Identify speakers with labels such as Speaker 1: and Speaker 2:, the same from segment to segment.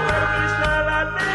Speaker 1: Quelle que soit la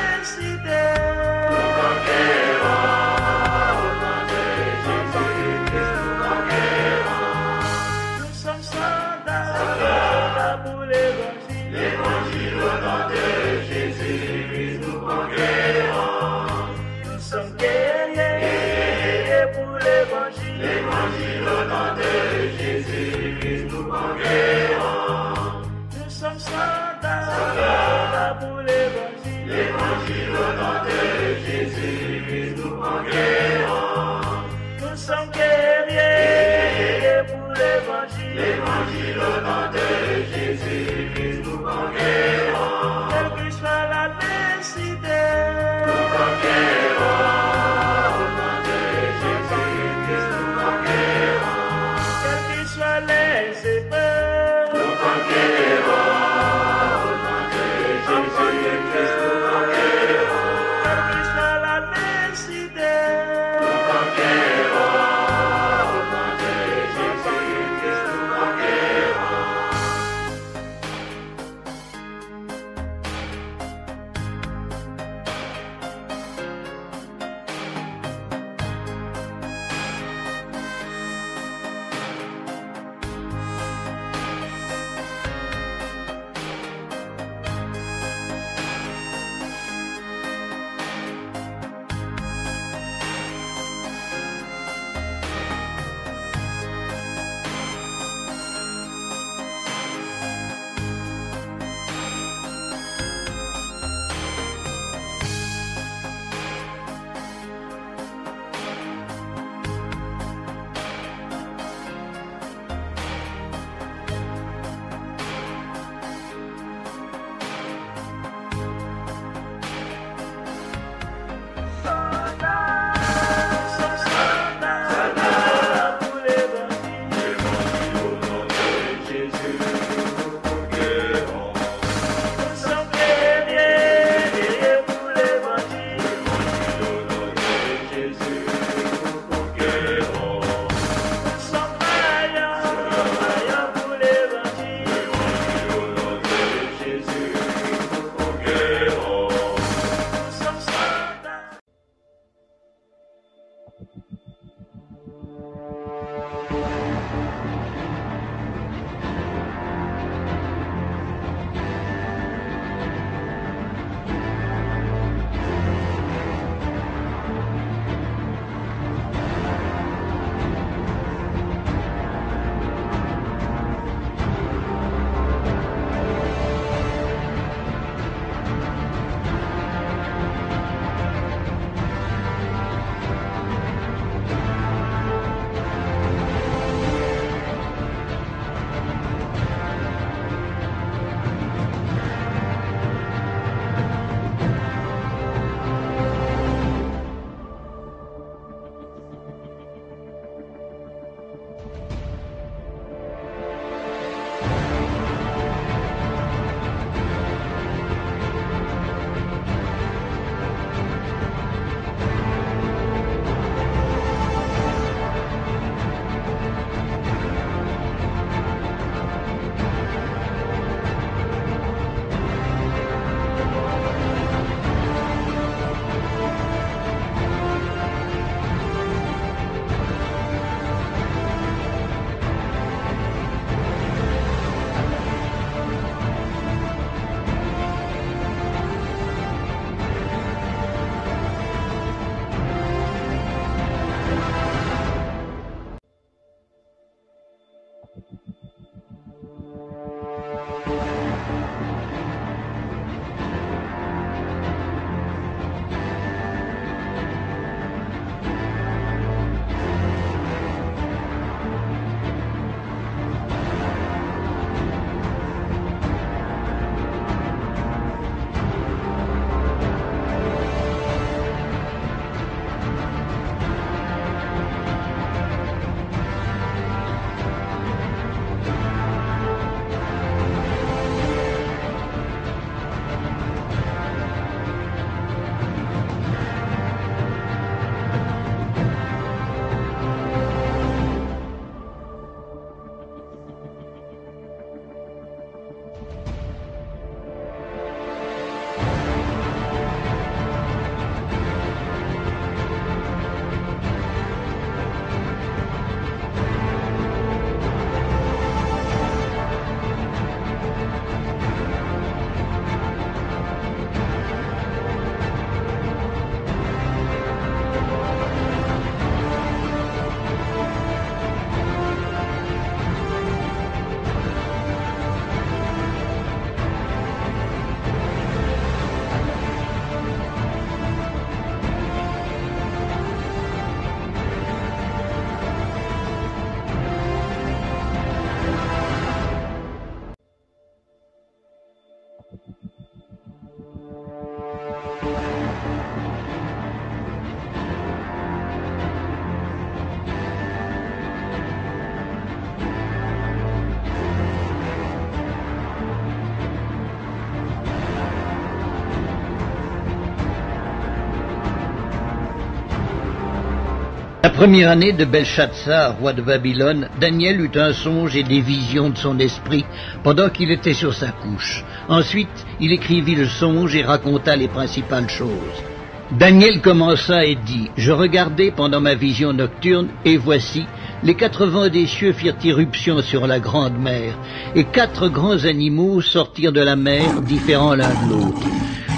Speaker 1: La première année de Belshazzar, roi de Babylone, Daniel eut un songe et des visions de son esprit pendant qu'il était sur sa couche. Ensuite, il écrivit le songe et raconta les principales choses. Daniel commença et dit, « Je regardai pendant ma vision nocturne, et voici, les 4 vents des cieux firent irruption sur la grande mer, et 4 grands animaux sortirent de la mer, différents l'un de l'autre.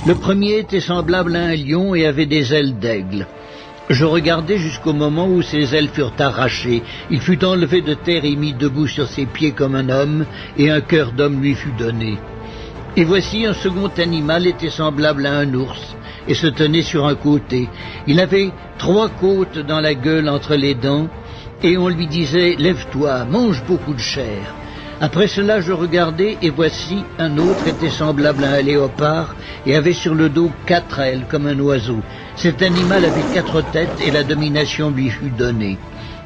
Speaker 1: Le premier était semblable à un lion et avait des ailes d'aigle. Je regardai jusqu'au moment où ses ailes furent arrachées. Il fut enlevé de terre et mis debout sur ses pieds comme un homme, et un cœur d'homme lui fut donné. Et voici un second animal était semblable à un ours, et se tenait sur un côté. Il avait 3 côtes dans la gueule entre les dents, et on lui disait « Lève-toi, mange beaucoup de chair ». Après cela, je regardai, et voici, un autre était semblable à un léopard, et avait sur le dos 4 ailes, comme un oiseau. Cet animal avait 4 têtes, et la domination lui fut donnée.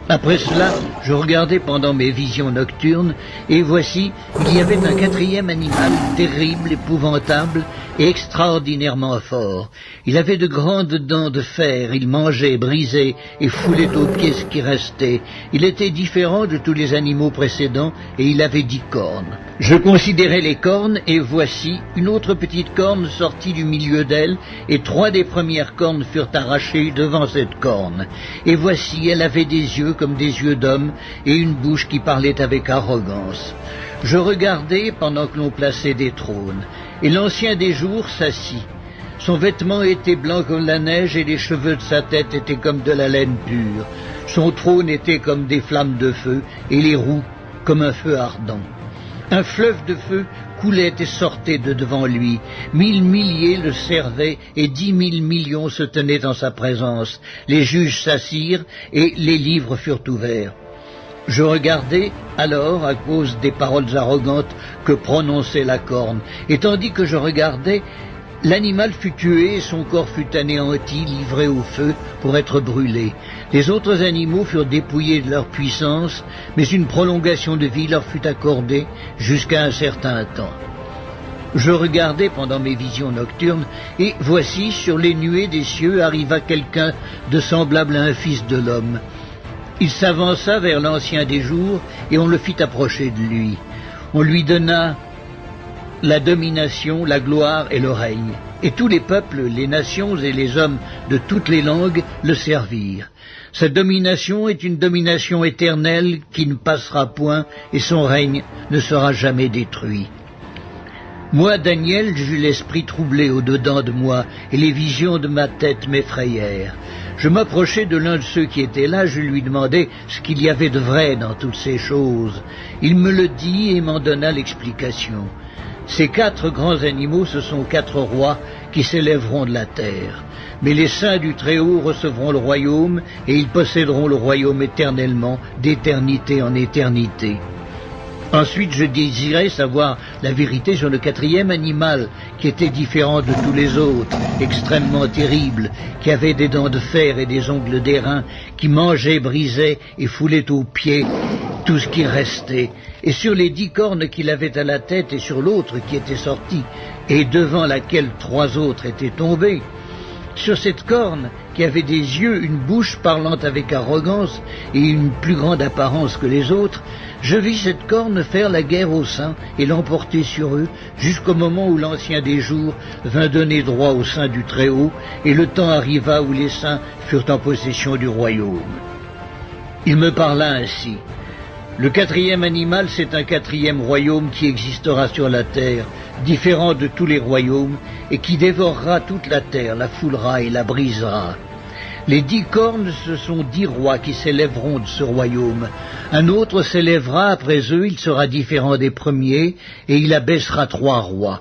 Speaker 1: Après cela, je regardai pendant mes visions nocturnes, et voici, il y avait un 4e animal, terrible, épouvantable, et extraordinairement fort. Il avait de grandes dents de fer, il mangeait, brisait, et foulait aux pieds ce qui restait. Il était différent de tous les animaux précédents, et il avait 10 cornes. Je considérai les cornes, et voici, une autre petite corne sortit du milieu d'elle, et 3 des premières cornes furent arrachées devant cette corne. Et voici, elle avait des yeux comme des yeux d'homme, et une bouche qui parlait avec arrogance. Je regardai pendant que l'on plaçait des trônes, et l'ancien des jours s'assit. Son vêtement était blanc comme la neige, et les cheveux de sa tête étaient comme de la laine pure. Son trône était comme des flammes de feu, et les roues comme un feu ardent. Un fleuve de feu coulait et sortait de devant lui. 1000 milliers le servaient, et 10 000 millions se tenaient en sa présence. Les juges s'assirent, et les livres furent ouverts. Je regardai alors à cause des paroles arrogantes que prononçait la corne, et tandis que je regardais, l'animal fut tué et son corps fut anéanti, livré au feu pour être brûlé. Les autres animaux furent dépouillés de leur puissance, mais une prolongation de vie leur fut accordée jusqu'à un certain temps. Je regardais pendant mes visions nocturnes, et voici, sur les nuées des cieux arriva quelqu'un de semblable à un fils de l'homme. Il s'avança vers l'ancien des jours, et on le fit approcher de lui. On lui donna la domination, la gloire et le règne. Et tous les peuples, les nations et les hommes de toutes les langues le servirent. Sa domination est une domination éternelle qui ne passera point, et son règne ne sera jamais détruit. Moi, Daniel, j'eus l'esprit troublé au-dedans de moi, et les visions de ma tête m'effrayèrent. Je m'approchai de l'un de ceux qui étaient là, je lui demandai ce qu'il y avait de vrai dans toutes ces choses. Il me le dit et m'en donna l'explication. Ces 4 grands animaux, ce sont 4 rois qui s'élèveront de la terre. Mais les saints du Très-Haut recevront le royaume, et ils posséderont le royaume éternellement, d'éternité en éternité. Ensuite, je désirais savoir la vérité sur le 4e animal, qui était différent de tous les autres, extrêmement terrible, qui avait des dents de fer et des ongles d'airain, qui mangeait, brisait et foulait aux pieds tout ce qui restait. Et sur les 10 cornes qu'il avait à la tête et sur l'autre qui était sortie, et devant laquelle 3 autres étaient tombés, sur cette corne qui avait des yeux, une bouche parlant avec arrogance et une plus grande apparence que les autres, je vis cette corne faire la guerre aux saints et l'emporter sur eux jusqu'au moment où l'ancien des jours vint donner droit aux saints du Très-Haut, et le temps arriva où les saints furent en possession du royaume. Il me parla ainsi. Le 4e animal, c'est un 4e royaume qui existera sur la terre, différent de tous les royaumes, et qui dévorera toute la terre, la foulera et la brisera. Les 10 cornes, ce sont 10 rois qui s'élèveront de ce royaume. Un autre s'élèvera après eux, il sera différent des premiers, et il abaissera 3 rois.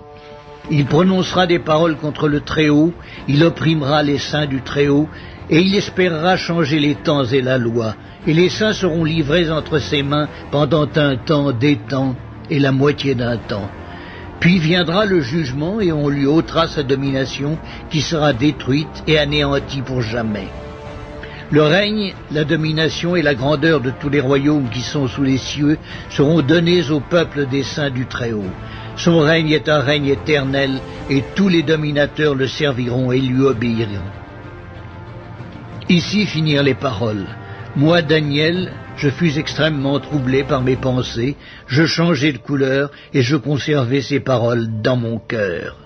Speaker 1: Il prononcera des paroles contre le Très-Haut, il opprimera les saints du Très-Haut, et il espérera changer les temps et la loi. Et les saints seront livrés entre ses mains pendant un temps, des temps, et la moitié d'un temps. Puis viendra le jugement, et on lui ôtera sa domination, qui sera détruite et anéantie pour jamais. Le règne, la domination et la grandeur de tous les royaumes qui sont sous les cieux seront donnés au peuple des saints du Très-Haut. Son règne est un règne éternel, et tous les dominateurs le serviront et lui obéiront. Ici finirent les paroles. Moi, Daniel, je fus extrêmement troublé par mes pensées, je changeai de couleur et je conservai ces paroles dans mon cœur.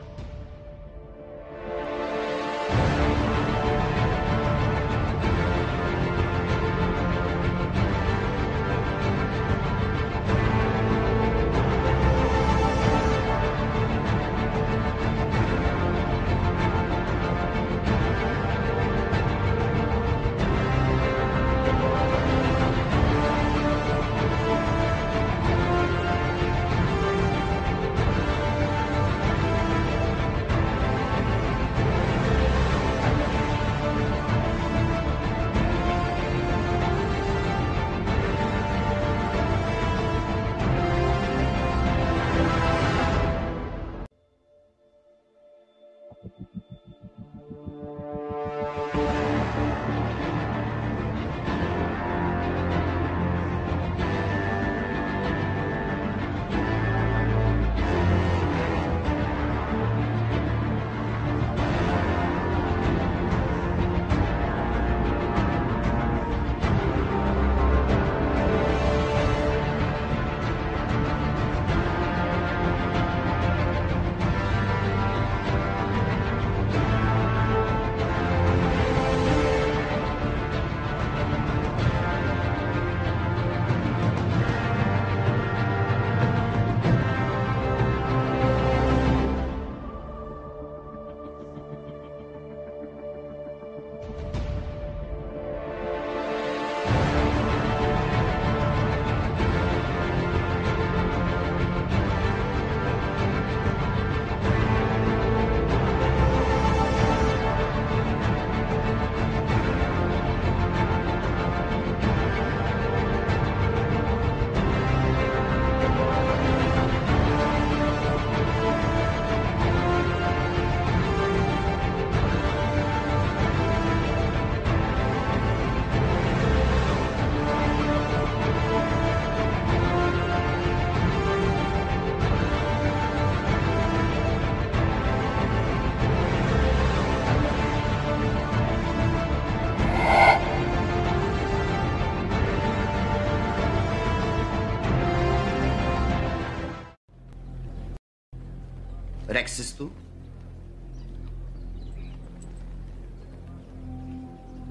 Speaker 2: Rexistu?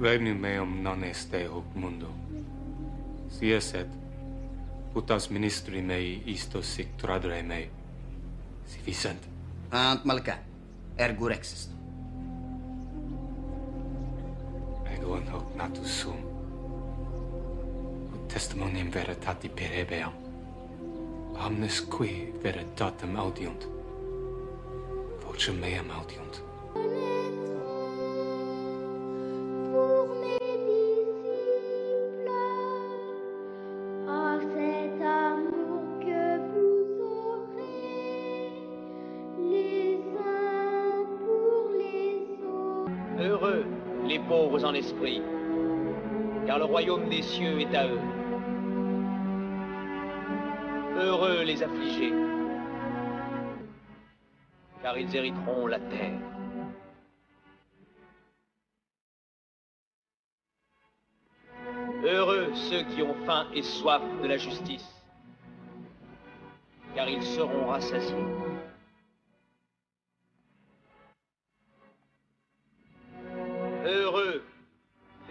Speaker 3: Regni meum non est hoc mundo. Si esset, putas ministri mei isto sic tradere mei. Si vicent.
Speaker 2: Ant malca, ergo rexistu.
Speaker 3: Ego in hoc natus sum. Ut testimonium veritati perebeam. Omnes qui veritatem audiunt. Vocem meam audiunt.
Speaker 4: Pour mes disciples, à cet amour que vous aurez les uns pour les autres.
Speaker 5: Heureux les pauvres en esprit, car le royaume des cieux est à eux. Heureux les affligés, car ils hériteront la terre. Heureux ceux qui ont faim et soif de la justice, car ils seront rassasiés. Heureux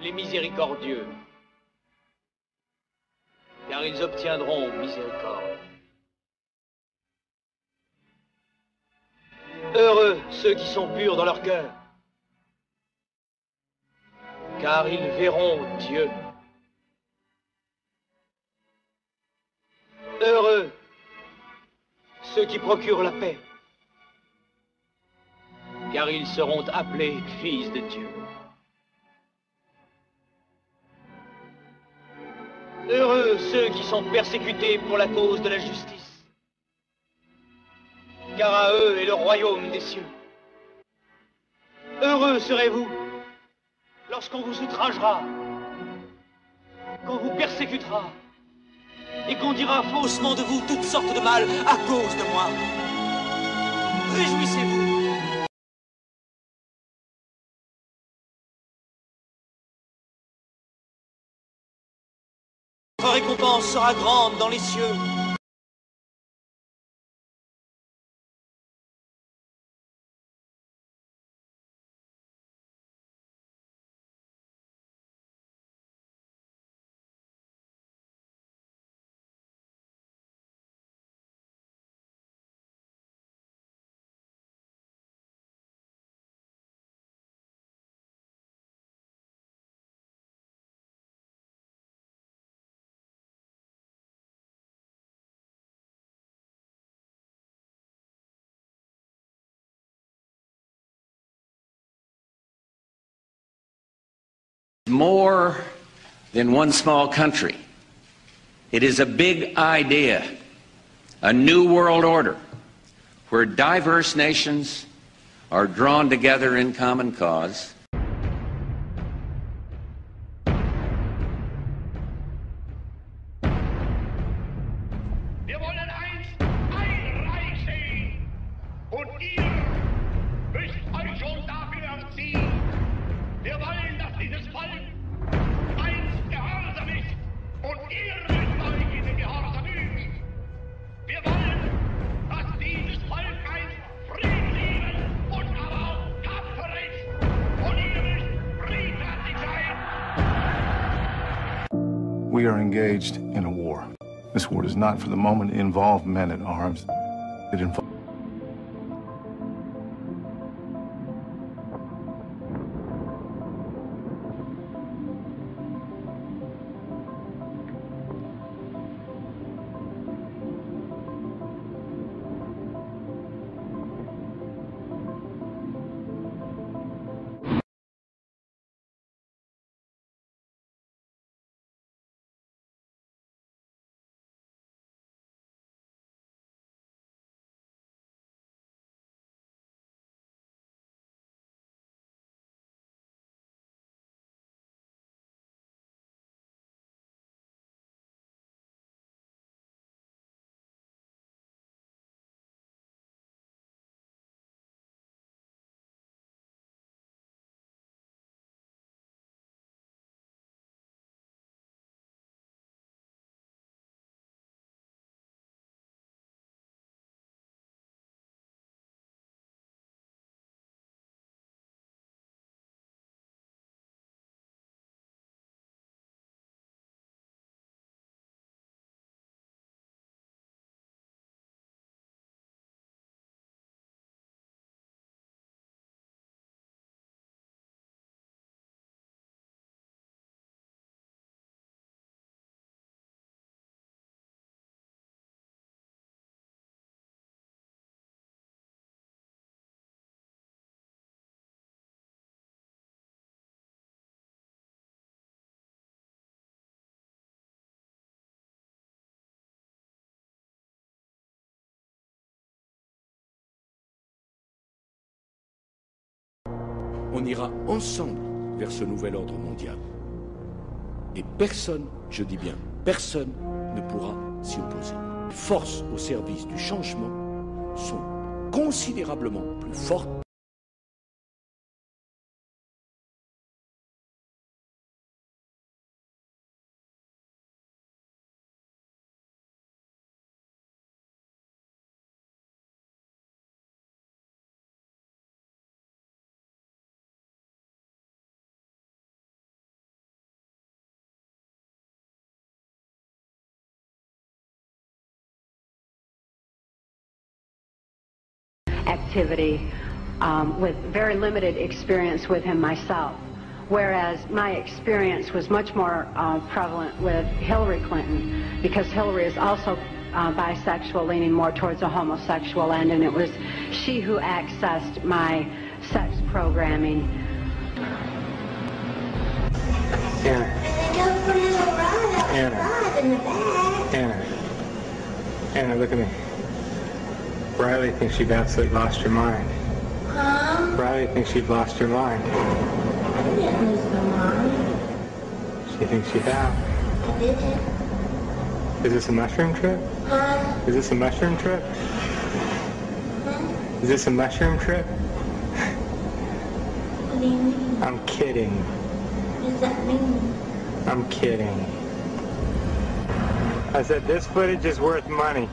Speaker 5: les miséricordieux, car ils obtiendront miséricorde. Heureux ceux qui sont purs dans leur cœur, car ils verront Dieu. Heureux ceux qui procurent la paix, car ils seront appelés fils de Dieu. Heureux ceux qui sont persécutés pour la cause de la justice, car à eux est le royaume des cieux. Heureux serez-vous lorsqu'on vous outragera, qu'on vous persécutera, et qu'on dira faussement de vous toutes sortes de mal à cause de moi. Réjouissez-vous. récompense sera grande dans les cieux.
Speaker 6: More than one small country. It is a big idea, a new world order, where diverse nations are drawn together in common cause.
Speaker 7: Wir wollen einst ein Reich sehen, und ihr müsst euch schon dafür erziehen. Wir wollen, dass dieses Volk einst gehorsam ist, und ihr müsst euch in den Gehorsam üben. Wir wollen, dass dieses Volk einst friedliebend und aber auch tapfer ist, und ihr müsst friedfertig sein.
Speaker 8: We are engaged in a war. This war does not for the moment involve men at arms. It involves
Speaker 9: On ira ensemble vers ce nouvel ordre mondial. Et personne, je dis bien personne, ne pourra s'y opposer. Les forces au service du changement sont considérablement plus fortes.
Speaker 10: Activity with very limited experience with him myself, whereas my experience was much more prevalent with Hillary Clinton, because Hillary is also bisexual, leaning more towards a homosexual end, and it was she who accessed my sex programming.
Speaker 11: Anna, look at me. Riley thinks you've absolutely lost your mind.
Speaker 4: Huh?
Speaker 11: Riley thinks you've lost your mind.
Speaker 4: I didn't lose my mind.
Speaker 11: She thinks you have.
Speaker 4: I didn't.
Speaker 11: Is this a mushroom trip?
Speaker 4: Huh?
Speaker 11: Is this a mushroom trip?
Speaker 4: Huh?
Speaker 11: Is this a mushroom trip?
Speaker 4: What do you mean?
Speaker 11: I'm kidding.
Speaker 4: What does that mean?
Speaker 11: I'm kidding. I said this footage is worth money.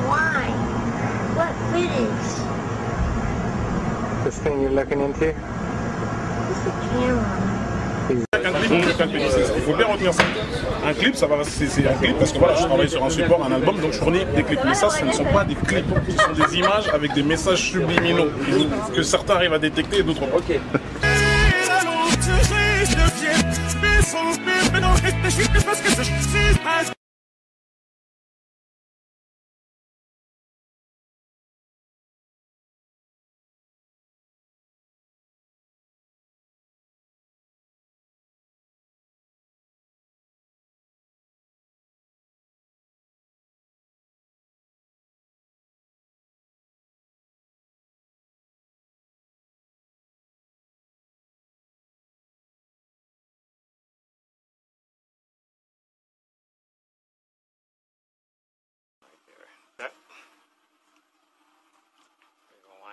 Speaker 4: Why? What footage?
Speaker 11: This thing you're looking into?
Speaker 4: It's a camera.
Speaker 12: Un clip, il faut bien retenir ça. Un clip, c'est un clip parce que voilà, je travaille sur un support, un album, donc je fournis des clips. Mais ça, ce ne sont pas des clips, ce sont des images avec des messages subliminaux que certains arrivent à détecter et d'autres pas. Okay.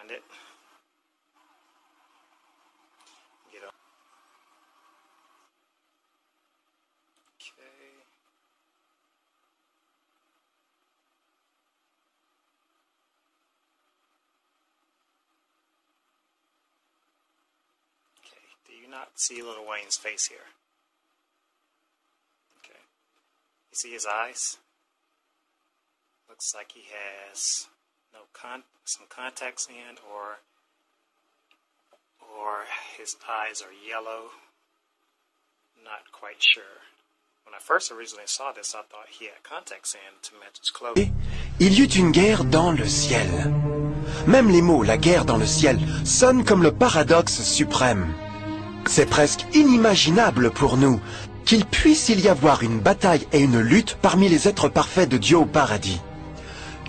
Speaker 13: It. Get up. Okay. Okay. Do you not see Lil Wayne's face here? Okay. You see his eyes? Looks like he has some contacts in, or his eyes are yellow. Not quite sure. When I first originally saw this, I thought he had contacts in to match his clothing.
Speaker 14: Il y eut une guerre dans le ciel. Même les mots « la guerre dans le ciel » sonnent comme le paradoxe suprême. C'est presque inimaginable pour nous qu'il puisse y avoir une bataille et une lutte parmi les êtres parfaits de Dieu au paradis.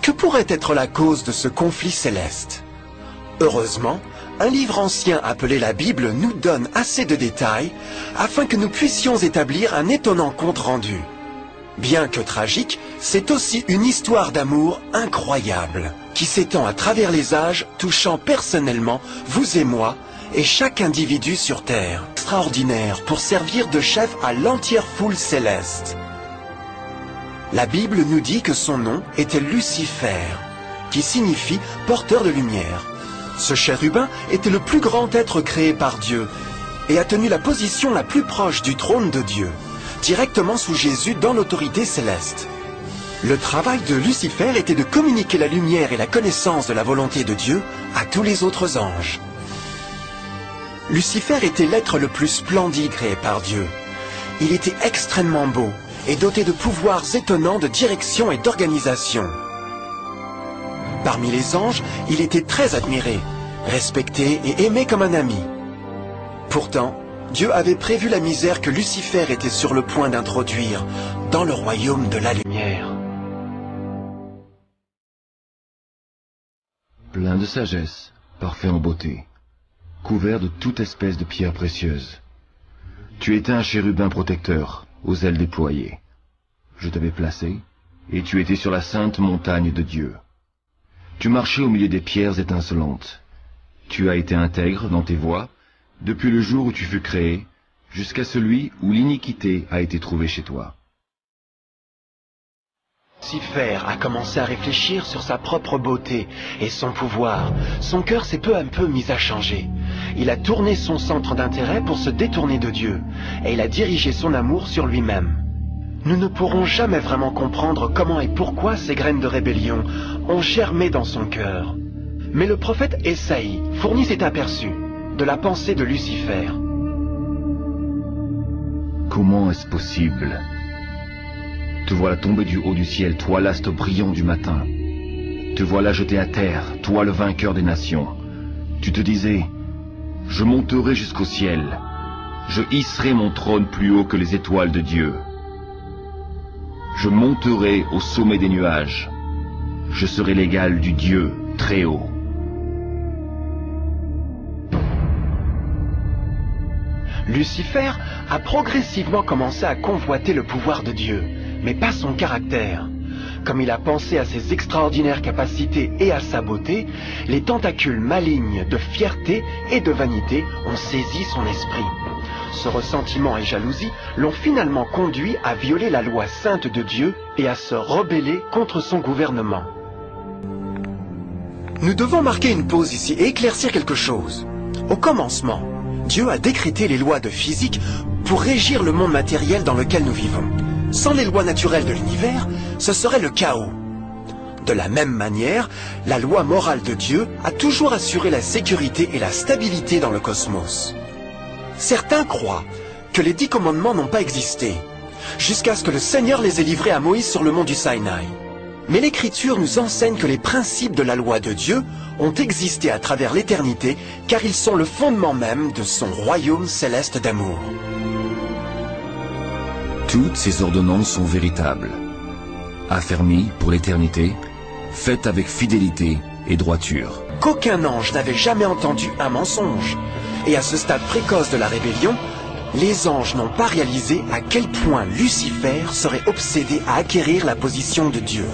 Speaker 14: Que pourrait être la cause de ce conflit céleste? Heureusement, un livre ancien appelé la Bible nous donne assez de détails afin que nous puissions établir un étonnant compte-rendu. Bien que tragique, c'est aussi une histoire d'amour incroyable, qui s'étend à travers les âges, touchant personnellement vous et moi, et chaque individu sur Terre. Extraordinaire pour servir de chef à l'entière foule céleste. La Bible nous dit que son nom était Lucifer, qui signifie porteur de lumière. Ce chérubin était le plus grand être créé par Dieu et a tenu la position la plus proche du trône de Dieu, directement sous Jésus dans l'autorité céleste. Le travail de Lucifer était de communiquer la lumière et la connaissance de la volonté de Dieu à tous les autres anges. Lucifer était l'être le plus splendide créé par Dieu. Il était extrêmement beau et doté de pouvoirs étonnants de direction et d'organisation. Parmi les anges, il était très admiré, respecté et aimé comme un ami. Pourtant, Dieu avait prévu la misère que Lucifer était sur le point d'introduire dans le royaume de la lumière.
Speaker 15: Plein de sagesse, parfait en beauté, couvert de toute espèce de pierres précieuses. Tu étais un chérubin protecteur, aux ailes déployées. Je t'avais placé, et tu étais sur la sainte montagne de Dieu. Tu marchais au milieu des pierres étincelantes. Tu as été intègre dans tes voies, depuis le jour où tu fus créé, jusqu'à celui où l'iniquité a été trouvée chez toi.
Speaker 14: Lucifer a commencé à réfléchir sur sa propre beauté et son pouvoir. Son cœur s'est peu à peu mis à changer. Il a tourné son centre d'intérêt pour se détourner de Dieu, et il a dirigé son amour sur lui-même. Nous ne pourrons jamais vraiment comprendre comment et pourquoi ces graines de rébellion ont germé dans son cœur. Mais le prophète Ésaïe fournit cet aperçu de la pensée de Lucifer.
Speaker 15: Comment est-ce possible? Te voilà tombé du haut du ciel, toi l'astre brillant du matin. Te voilà jeté à terre, toi le vainqueur des nations. Tu te disais, je monterai jusqu'au ciel, je hisserai mon trône plus haut que les étoiles de Dieu. Je monterai au sommet des nuages, je serai l'égal du Dieu très haut.
Speaker 14: Lucifer a progressivement commencé à convoiter le pouvoir de Dieu, mais pas son caractère. Comme il a pensé à ses extraordinaires capacités et à sa beauté, les tentacules malignes de fierté et de vanité ont saisi son esprit. ce ressentiment et jalousie l'ont finalement conduit à violer la loi sainte de Dieu et à se rebeller contre son gouvernement. Nous devons marquer une pause ici et éclaircir quelque chose. Au commencement, Dieu a décrété les lois de physique pour régir le monde matériel dans lequel nous vivons. Sans les lois naturelles de l'univers, ce serait le chaos. De la même manière, la loi morale de Dieu a toujours assuré la sécurité et la stabilité dans le cosmos. Certains croient que les 10 commandements n'ont pas existé, jusqu'à ce que le Seigneur les ait livrés à Moïse sur le mont du Sinaï. Mais l'Écriture nous enseigne que les principes de la loi de Dieu ont existé à travers l'éternité, car ils sont le fondement même de son royaume céleste d'amour.
Speaker 15: Toutes ces ordonnances sont véritables, affermies pour l'éternité, faites avec fidélité et droiture.
Speaker 14: Qu'aucun ange n'avait jamais entendu un mensonge. Et à ce stade précoce de la rébellion, les anges n'ont pas réalisé à quel point Lucifer serait obsédé à acquérir la position de Dieu.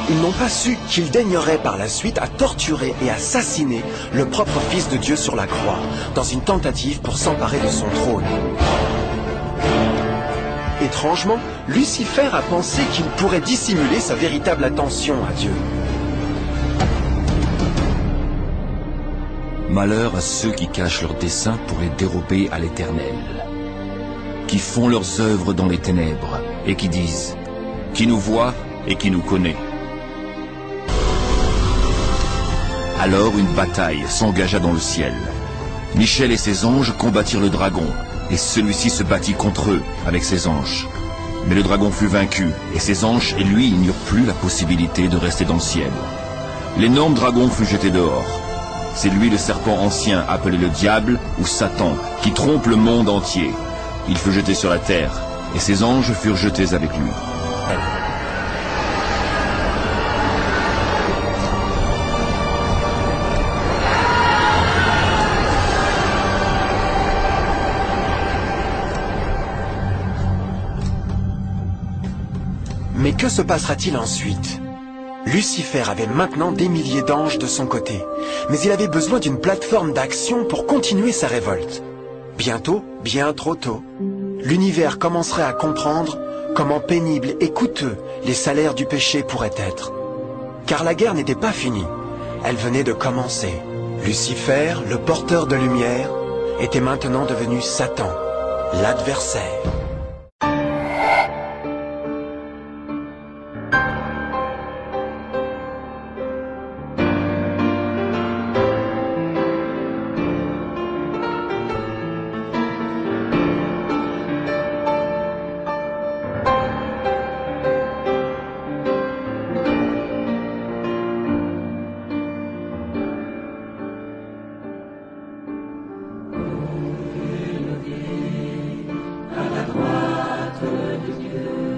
Speaker 14: Ils n'ont pas su qu'il daignerait par la suite à torturer et assassiner le propre Fils de Dieu sur la croix, dans une tentative pour s'emparer de son trône. Étrangement, Lucifer a pensé qu'il pourrait dissimuler sa véritable attention à Dieu.
Speaker 15: Malheur à ceux qui cachent leurs desseins pour les dérober à l'Éternel, qui font leurs œuvres dans les ténèbres et qui disent « Qui nous voit et qui nous connaît ?» Alors une bataille s'engagea dans le ciel. Michel et ses anges combattirent le dragon, et celui-ci se battit contre eux avec ses anges. Mais le dragon fut vaincu, et ses anges et lui n'eurent plus la possibilité de rester dans le ciel. L'énorme dragon fut jeté dehors. C'est lui le serpent ancien, appelé le diable ou Satan, qui trompe le monde entier. Il fut jeté sur la terre, et ses anges furent jetés avec lui.
Speaker 14: Mais que se passera-t-il ensuite? Lucifer avait maintenant des milliers d'anges de son côté, mais il avait besoin d'une plateforme d'action pour continuer sa révolte. Bientôt, bien trop tôt, l'univers commencerait à comprendre comment pénibles et coûteux les salaires du péché pourraient être. Car la guerre n'était pas finie, elle venait de commencer. Lucifer, le porteur de lumière, était maintenant devenu Satan, l'adversaire.
Speaker 16: À la droite de Dieu.